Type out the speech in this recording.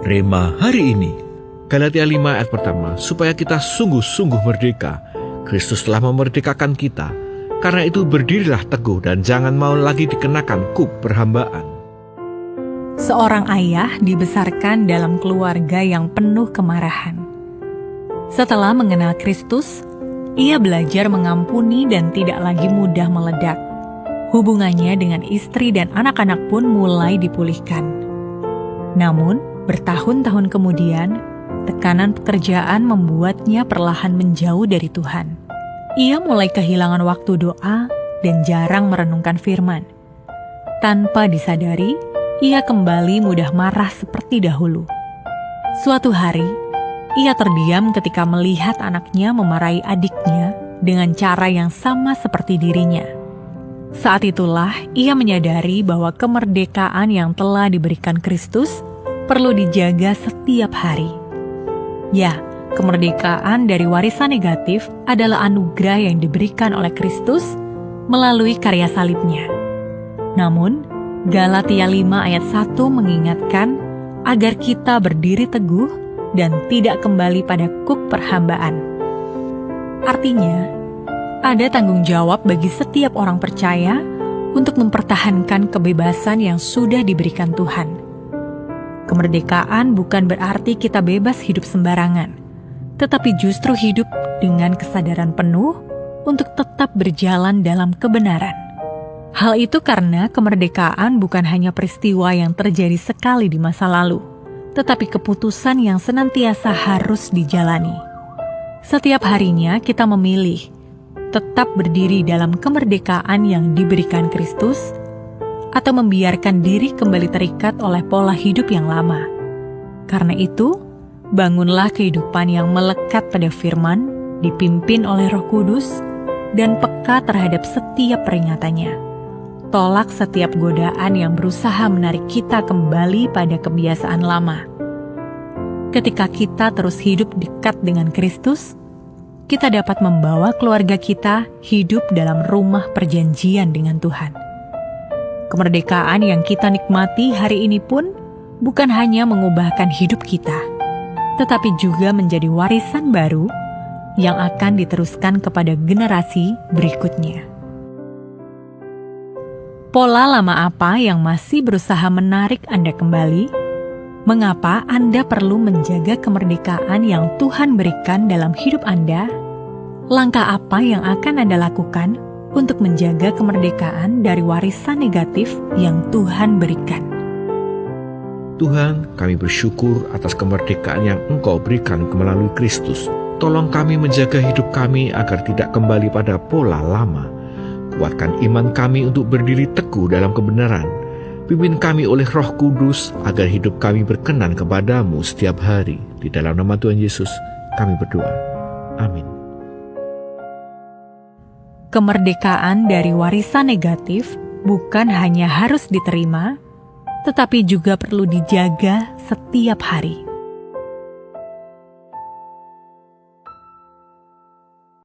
Rema hari ini. Galatia 5 ayat pertama, supaya kita sungguh-sungguh merdeka. Kristus telah memerdekakan kita. Karena itu berdirilah teguh dan jangan mau lagi dikenakan kuk perhambaan. Seorang ayah dibesarkan dalam keluarga yang penuh kemarahan. Setelah mengenal Kristus, ia belajar mengampuni dan tidak lagi mudah meledak. Hubungannya dengan istri dan anak-anak pun mulai dipulihkan. Namun, bertahun-tahun kemudian, tekanan pekerjaan membuatnya perlahan menjauh dari Tuhan. Ia mulai kehilangan waktu doa dan jarang merenungkan firman. Tanpa disadari, ia kembali mudah marah seperti dahulu. Suatu hari, ia terdiam ketika melihat anaknya memarahi adiknya dengan cara yang sama seperti dirinya. Saat itulah ia menyadari bahwa kemerdekaan yang telah diberikan Kristus perlu dijaga setiap hari. Ya, kemerdekaan dari warisan negatif adalah anugerah yang diberikan oleh Kristus melalui karya salibnya. Namun, Galatia 5 ayat 1 mengingatkan agar kita berdiri teguh dan tidak kembali pada kuk perhambaan. Artinya, ada tanggung jawab bagi setiap orang percaya untuk mempertahankan kebebasan yang sudah diberikan Tuhan. Kemerdekaan bukan berarti kita bebas hidup sembarangan, tetapi justru hidup dengan kesadaran penuh untuk tetap berjalan dalam kebenaran. Hal itu karena kemerdekaan bukan hanya peristiwa yang terjadi sekali di masa lalu, tetapi keputusan yang senantiasa harus dijalani. Setiap harinya kita memilih tetap berdiri dalam kemerdekaan yang diberikan Kristus, atau membiarkan diri kembali terikat oleh pola hidup yang lama. Karena itu, bangunlah kehidupan yang melekat pada firman, dipimpin oleh Roh Kudus, dan peka terhadap setiap peringatannya. Tolak setiap godaan yang berusaha menarik kita kembali pada kebiasaan lama. Ketika kita terus hidup dekat dengan Kristus, kita dapat membawa keluarga kita hidup dalam rumah perjanjian dengan Tuhan. Kemerdekaan yang kita nikmati hari ini pun bukan hanya mengubahkan hidup kita, tetapi juga menjadi warisan baru yang akan diteruskan kepada generasi berikutnya. Pola lama apa yang masih berusaha menarik Anda kembali? Mengapa Anda perlu menjaga kemerdekaan yang Tuhan berikan dalam hidup Anda? Langkah apa yang akan Anda lakukan untuk menjaga kemerdekaan dari warisan negatif yang Tuhan berikan? Tuhan, kami bersyukur atas kemerdekaan yang Engkau berikan melalui Kristus. Tolong kami menjaga hidup kami agar tidak kembali pada pola lama. Kuatkan iman kami untuk berdiri teguh dalam kebenaran. Pimpin kami oleh Roh Kudus agar hidup kami berkenan kepadamu setiap hari. Di dalam nama Tuhan Yesus, kami berdoa. Amin. Kemerdekaan dari warisan negatif bukan hanya harus diterima, tetapi juga perlu dijaga setiap hari.